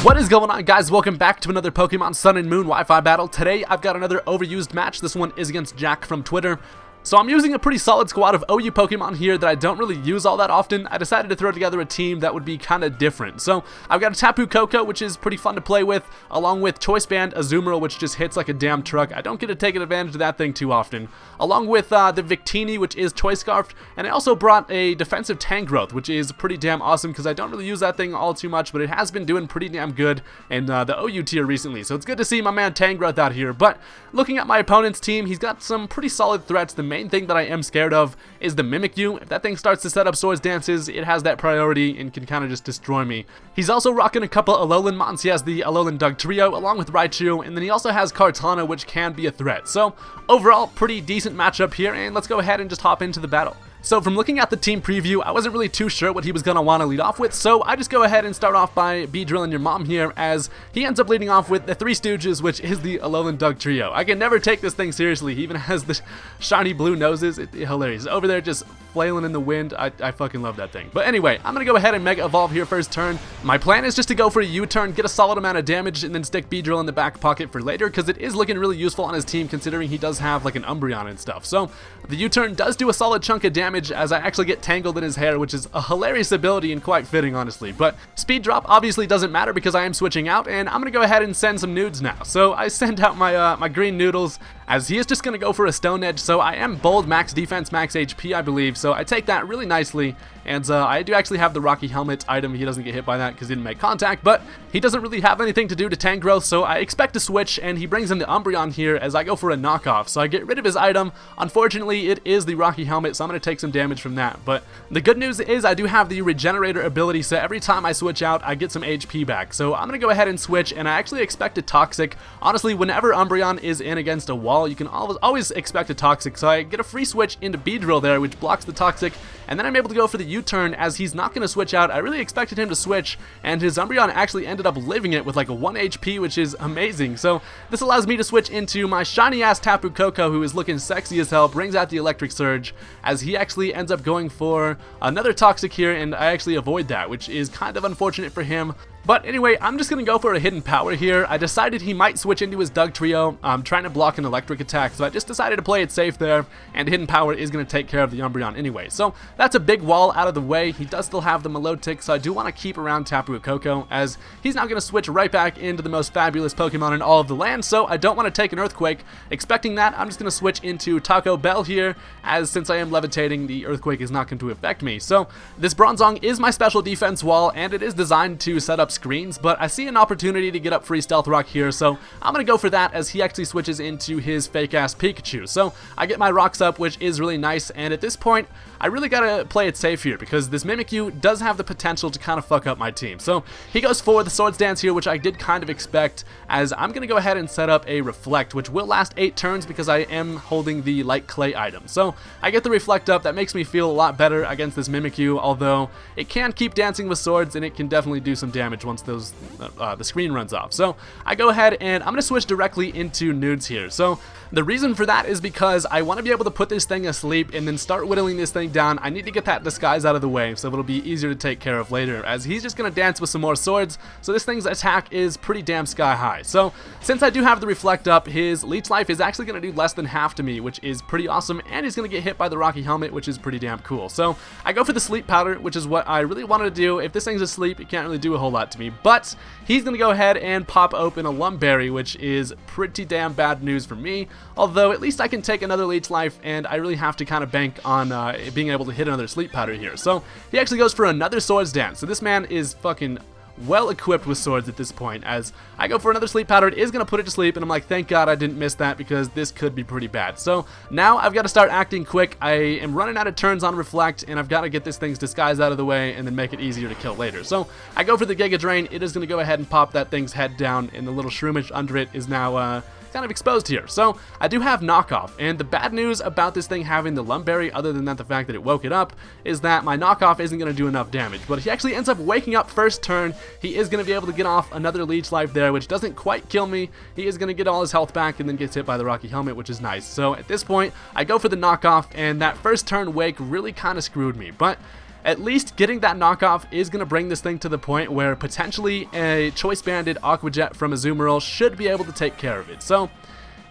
What is going on, guys? Welcome back to another Pokemon Sun and Moon Wi-Fi battle. Today I've got another overused match. This one is against Jack from Twitter. So I'm using a pretty solid squad of OU Pokemon here that I don't really use all that often. I decided to throw together a team that would be kind of different. So I've got a Tapu Koko, which is pretty fun to play with, along with Choice Band, Azumarill, which just hits like a damn truck. I don't get to take advantage of that thing too often. Along with the Victini, which is Choice Scarfed, and I also brought a defensive Tangrowth, which is pretty damn awesome because I don't really use that thing all too much, but it has been doing pretty damn good in the OU tier recently. So it's good to see my man Tangrowth out here. But looking at my opponent's team, he's got some pretty solid threats. The main thing that I am scared of is the Mimikyu. If that thing starts to set up Swords Dances, it has that priority and can kind of just destroy me. He's also rocking a couple Alolan mons. He has the Alolan Dugtrio along with Raichu, and then he also has Kartana, which can be a threat. So overall, pretty decent matchup here, and let's go ahead and just hop into the battle. So from looking at the team preview, I wasn't really too sure what he was going to want to lead off with, so I just go ahead and start off by Beedrillin your mom here, as he ends up leading off with the Three Stooges, which is the Alolan Dugtrio. I can never take this thing seriously. He even has the shiny blue noses. It's hilarious. Over there just flailing in the wind. I fucking love that thing. But anyway, I'm going to go ahead and Mega Evolve here first turn. My plan is just to go for a U-turn, get a solid amount of damage, and then stick Beedrill in the back pocket for later, because it is looking really useful on his team considering he does have like an Umbreon and stuff. So the U-turn does do a solid chunk of damage as I actually get tangled in his hair, which is a hilarious ability and quite fitting, honestly. But speed drop obviously doesn't matter because I am switching out, and I'm gonna go ahead and send some nudes now. So I send out my my green noodles, as he is just gonna go for a Stone Edge. So I am bold max defense, max HP, I believe. So I take that really nicely, and I do actually have the Rocky Helmet item. He doesn't get hit by that because he didn't make contact, but he doesn't really have anything to do to Tangrowth, so I expect to switch, and he brings in the Umbreon here as I go for a knockoff. So I get rid of his item. Unfortunately, it is the Rocky Helmet, so I'm gonna take some damage from that. But the good news is I do have the Regenerator ability, so every time I switch out, I get some HP back. So I'm gonna go ahead and switch, and I actually expect a Toxic. Honestly, whenever Umbreon is in against a wall, you can always expect a Toxic. So I get a free switch into Beedrill there, which blocks the Toxic, and then I'm able to go for the U-turn as he's not going to switch out. I really expected him to switch, and his Umbreon actually ended up living it with like a 1 HP, which is amazing. So this allows me to switch into my shiny-ass Tapu Koko, who is looking sexy as hell, brings out the Electric Surge, as he actually ends up going for another Toxic here, and I actually avoid that, which is kind of unfortunate for him. But anyway, I'm just going to go for a Hidden Power here. I decided he might switch into his Dugtrio. I'm trying to block an electric attack, so I just decided to play it safe there, and Hidden Power is going to take care of the Umbreon anyway. So that's a big wall out of the way. He does still have the Milotic, so I do want to keep around Tapu Koko, as he's now going to switch right back into the most fabulous Pokemon in all of the land, so I don't want to take an Earthquake. Expecting that, I'm just going to switch into Taco Bell here, as since I am levitating, the Earthquake is not going to affect me. So this Bronzong is my special defense wall, and it is designed to set up screens, but I see an opportunity to get up free Stealth Rock here, so I'm gonna go for that as he actually switches into his fake ass Pikachu. So I get my rocks up, which is really nice, and at this point I really gotta play it safe here because this Mimikyu does have the potential to kind of fuck up my team. So he goes for the Swords Dance here, which I did kind of expect, as I'm gonna go ahead and set up a Reflect, which will last 8 turns because I am holding the Light Clay item. So I get the Reflect up. That makes me feel a lot better against this Mimikyu, although it can keep dancing with swords and it can definitely do some damage once the screen runs off. So I go ahead and I'm going to switch directly into nudes here. So the reason for that is because I want to be able to put this thing asleep and then start whittling this thing down. I need to get that disguise out of the way so it'll be easier to take care of later, as he's just going to dance with some more swords, so this thing's attack is pretty damn sky high. So since I do have the Reflect up, his Leech Life is actually going to do less than half to me, which is pretty awesome, and he's going to get hit by the Rocky Helmet, which is pretty damn cool. So I go for the Sleep Powder, which is what I really wanted to do. If this thing's asleep, it can't really do a whole lot to me, but he's going to go ahead and pop open a Lumberry, which is pretty damn bad news for me, although at least I can take another Leech Life, and I really have to kind of bank on being able to hit another Sleep Powder here. So he actually goes for another Swords Dance, so this man is fucking well equipped with swords at this point, as I go for another Sleep Powder. It is going to put it to sleep, and I'm like, thank God I didn't miss that because this could be pretty bad. So now I've got to start acting quick. I am running out of turns on Reflect, and I've got to get this thing's disguise out of the way and then make it easier to kill later. So I go for the Giga Drain. It is going to go ahead and pop that thing's head down, and the little Shroomish under it is now kind of exposed here. So I do have knockoff, and the bad news about this thing having the Lumberry, other than that the fact that it woke it up, is that my knockoff isn't going to do enough damage. But he actually ends up waking up first turn. He is going to be able to get off another Leech Life there, which doesn't quite kill me. He is going to get all his health back and then gets hit by the Rocky Helmet, which is nice. So at this point I go for the knockoff, and that first turn wake really kind of screwed me. But at least getting that knockoff is going to bring this thing to the point where potentially a choice banded Aqua Jet from Azumarill should be able to take care of it. So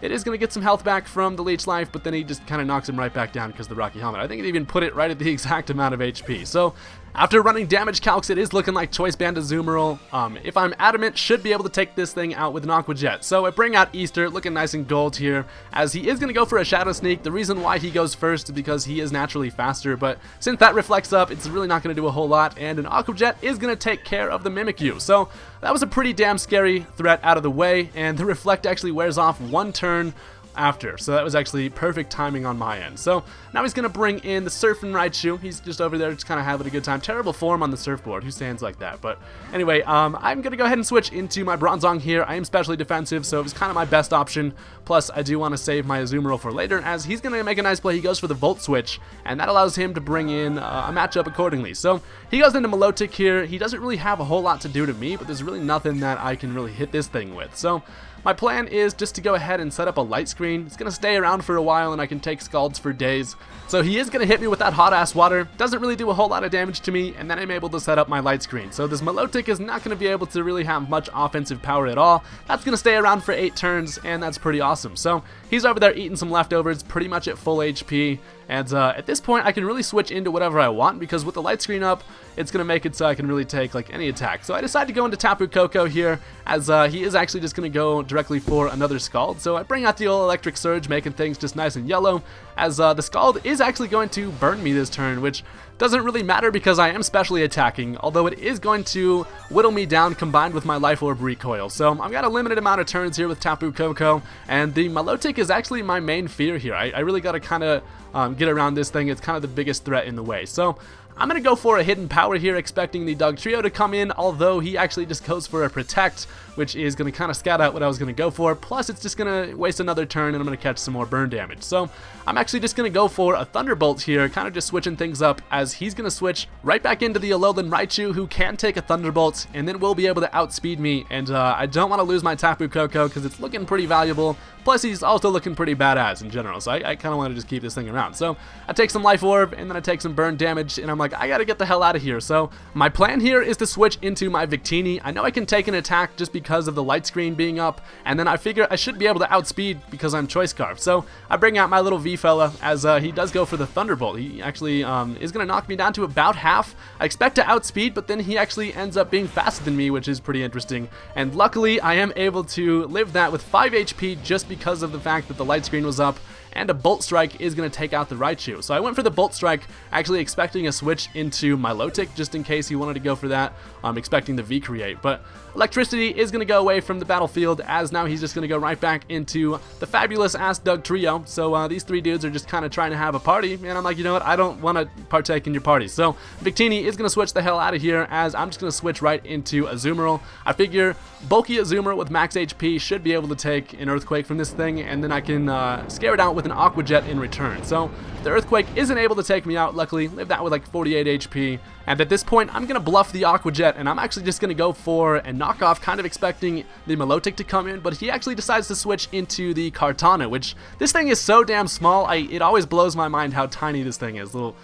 it is going to get some health back from the Leech Life, but then he just kind of knocks him right back down because of the Rocky Helmet. I think it even put it right at the exact amount of HP. So after running damage calcs, it is looking like Choice Band Azumarill, if I'm adamant, should be able to take this thing out with an Aqua Jet. So I bring out Easter, looking nice and gold here, as he is going to go for a Shadow Sneak. The reason why he goes first is because he is naturally faster, but since that reflects up, it's really not going to do a whole lot, and an Aqua Jet is going to take care of the Mimikyu. So that was a pretty damn scary threat out of the way, and the Reflect actually wears off one turn after, so that was actually perfect timing on my end. So now he's gonna bring in the Surfing Raichu. He's just over there just kind of having a good time. Terrible form on the surfboard, who stands like that? But anyway, I'm gonna go ahead and switch into my Bronzong here. I am specially defensive, so it was kind of my best option. Plus I do want to save my Azumarill for later, as he's gonna make a nice play. He goes for the Volt Switch, and that allows him to bring in a matchup accordingly. So he goes into Milotic here. He doesn't really have a whole lot to do to me, but there's really nothing that I can really hit this thing with. So my plan is just to go ahead and set up a light screen. It's going to stay around for a while, and I can take Scalds for days. So he is going to hit me with that hot ass water. Doesn't really do a whole lot of damage to me, and then I'm able to set up my light screen. So this Milotic is not going to be able to really have much offensive power at all. That's going to stay around for 8 turns, and that's pretty awesome. So he's over there eating some leftovers, pretty much at full HP. And at this point, I can really switch into whatever I want, because with the light screen up, it's going to make it so I can really take like any attack. So I decided to go into Tapu Koko here, as he is actually just going to go directly for another Scald. So I bring out the old Electric Surge, making things just nice and yellow, as the Scald is actually going to burn me this turn, which doesn't really matter because I am specially attacking, although it is going to whittle me down combined with my Life Orb recoil. So I've got a limited amount of turns here with Tapu Koko, and the Milotic is actually my main fear here. I really got to kind of get around this thing. It's kind of the biggest threat in the way. So I'm going to go for a Hidden Power here, expecting the Dugtrio to come in, although he actually just goes for a Protect, which is going to kind of scout out what I was going to go for. Plus, it's just going to waste another turn, and I'm going to catch some more burn damage. So I'm actually just going to go for a Thunderbolt here, kind of just switching things up, as he's going to switch right back into the Alolan Raichu, who can take a Thunderbolt, and then will be able to outspeed me. And I don't want to lose my Tapu Koko, because it's looking pretty valuable. Plus, he's also looking pretty badass in general, so I kind of want to just keep this thing around. So I take some Life Orb, and then I take some burn damage, and I'm like, I gotta get the hell out of here. So my plan here is to switch into my Victini. I know I can take an attack just because of the light screen being up, and then I figure I should be able to outspeed because I'm Choice Scarf. So I bring out my little V fella, as he does go for the Thunderbolt. He actually is gonna knock me down to about half. I expect to outspeed, but then he actually ends up being faster than me, which is pretty interesting. And luckily, I am able to live that with 5 HP just because of the fact that the light screen was up, and a Bolt Strike is going to take out the Raichu. So I went for the Bolt Strike, actually expecting a switch into Milotic, just in case he wanted to go for that, expecting the V-Create. But Electricity is going to go away from the battlefield, as now he's just going to go right back into the fabulous-ass Dugtrio. So these 3 dudes are just kind of trying to have a party, and I'm like, you know what, I don't want to partake in your party. So Victini is going to switch the hell out of here, as I'm just going to switch right into Azumarill. I figure bulky Azumarill with max HP should be able to take an Earthquake from this thing, and then I can scare it out with an Aqua Jet in return. So the Earthquake isn't able to take me out, luckily. Live that with like 48 HP. And at this point, I'm going to bluff the Aqua Jet, and I'm actually just going to go for a knockoff, kind of expecting the Milotic to come in, but he actually decides to switch into the Kartana, which this thing is so damn small. It always blows my mind how tiny this thing is. Little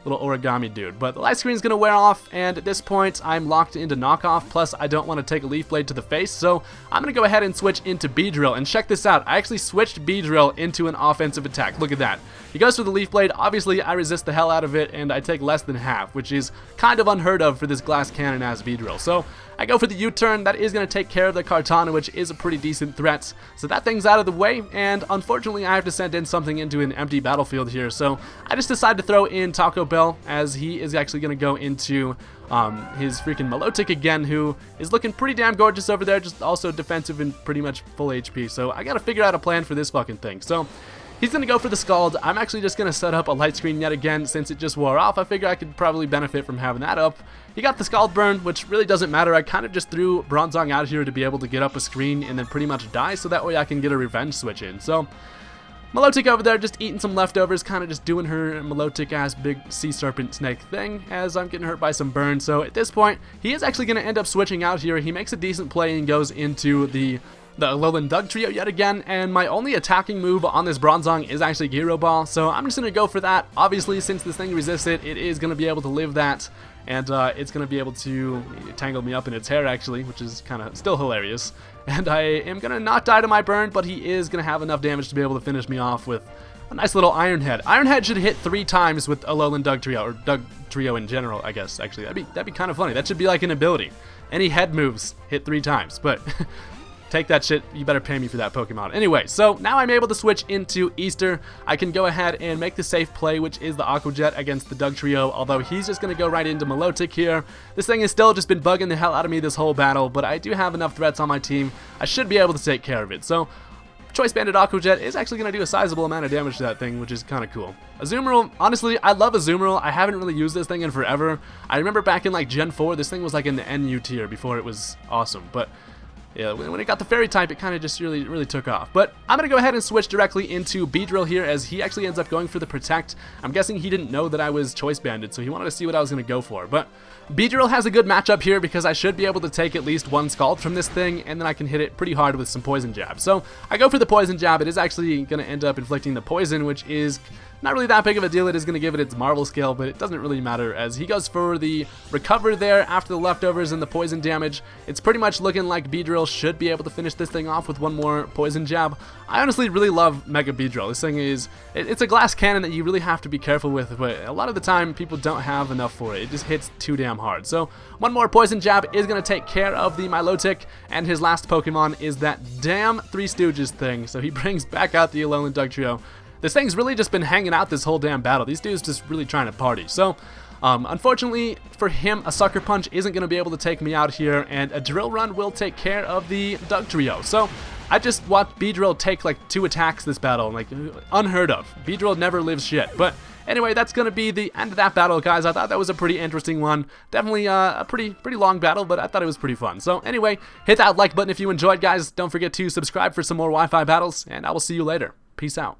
origami dude. But the light screen is going to wear off, and at this point I'm locked into knockoff, plus I don't want to take a Leaf Blade to the face, so I'm going to go ahead and switch into Beedrill. And check this out, I actually switched Beedrill into an offensive attack. Look at that. He goes for the Leaf Blade. Obviously I resist the hell out of it, and I take less than half, which is kind of unheard of for this glass cannon ass Beedrill. So I go for the U-turn. That is going to take care of the Kartana, which is a pretty decent threat. So that thing's out of the way, and unfortunately I have to send in something into an empty battlefield here. So I just decide to throw in Taco Bell, as he is actually going to go into his freaking Milotic again, who is looking pretty damn gorgeous over there, just also defensive and pretty much full HP. So I got to figure out a plan for this fucking thing. So he's going to go for the Scald. I'm actually just going to set up a light screen yet again, since it just wore off. I figure I could probably benefit from having that up. He got the Scald burn, which really doesn't matter. I kind of just threw Bronzong out here to be able to get up a screen and then pretty much die, so that way I can get a revenge switch in. So Milotic over there just eating some leftovers, kind of just doing her Milotic ass big sea serpent snake thing, as I'm getting hurt by some burn. So at this point, he is actually going to end up switching out here. He makes a decent play and goes into the the Alolan Doug trio yet again, and my only attacking move on this Bronzong is actually Gyro Ball, so I'm just going to go for that. Obviously, since this thing resists it, it is going to be able to live that, and it's going to be able to tangle me up in its hair, actually, which is kind of still hilarious. And I am going to not die to my burn, but he is going to have enough damage to be able to finish me off with a nice little Iron Head. Iron Head should hit 3 times with Alolan Doug trio, or Doug trio in general, I guess, actually. That'd be kind of funny. That should be like an ability. Any head moves hit 3 times, but take that shit, you better pay me for that Pokemon. Anyway, so now I'm able to switch into Easter. I can go ahead and make the safe play, which is the Aqua Jet against the Doug trio, although he's just going to go right into Milotic here. This thing has still just been bugging the hell out of me this whole battle, but I do have enough threats on my team. I should be able to take care of it. So Choice Banded Aqua Jet is actually going to do a sizable amount of damage to that thing, which is kind of cool. Azumarill, honestly, I love Azumarill. I haven't really used this thing in forever. I remember back in like Gen 4, this thing was like in the NU tier before it was awesome, but yeah, when it got the fairy type, it kind of just really took off. But I'm going to go ahead and switch directly into Beedrill here, as he actually ends up going for the Protect. I'm guessing he didn't know that I was Choice Banded, so he wanted to see what I was going to go for. But Beedrill has a good matchup here because I should be able to take at least 1 Scald from this thing, and then I can hit it pretty hard with some Poison Jab. So I go for the Poison Jab. It is actually going to end up inflicting the poison, which is not really that big of a deal. It is going to give it its Marvel skill, but it doesn't really matter, as he goes for the Recover there after the leftovers and the poison damage. It's pretty much looking like Beedrill should be able to finish this thing off with 1 more Poison Jab. I honestly really love Mega Beedrill. This thing is, it's a glass cannon that you really have to be careful with, but a lot of the time people don't have enough for it. It just hits too damn hard. So 1 more Poison Jab is going to take care of the Milotic, and his last Pokemon is that damn Three Stooges thing, so he brings back out the Alolan Doug trio. This thing's really just been hanging out this whole damn battle. These dudes just really trying to party. So, unfortunately for him, a Sucker Punch isn't going to be able to take me out here, and a Drill Run will take care of the Doug trio. So, I just watched Beedrill take like 2 attacks this battle, like unheard of. Beedrill never lives shit. But anyway, that's going to be the end of that battle, guys. I thought that was a pretty interesting one. Definitely a pretty long battle, but I thought it was pretty fun. So anyway, hit that like button if you enjoyed, guys. Don't forget to subscribe for some more Wi-Fi battles, and I will see you later. Peace out.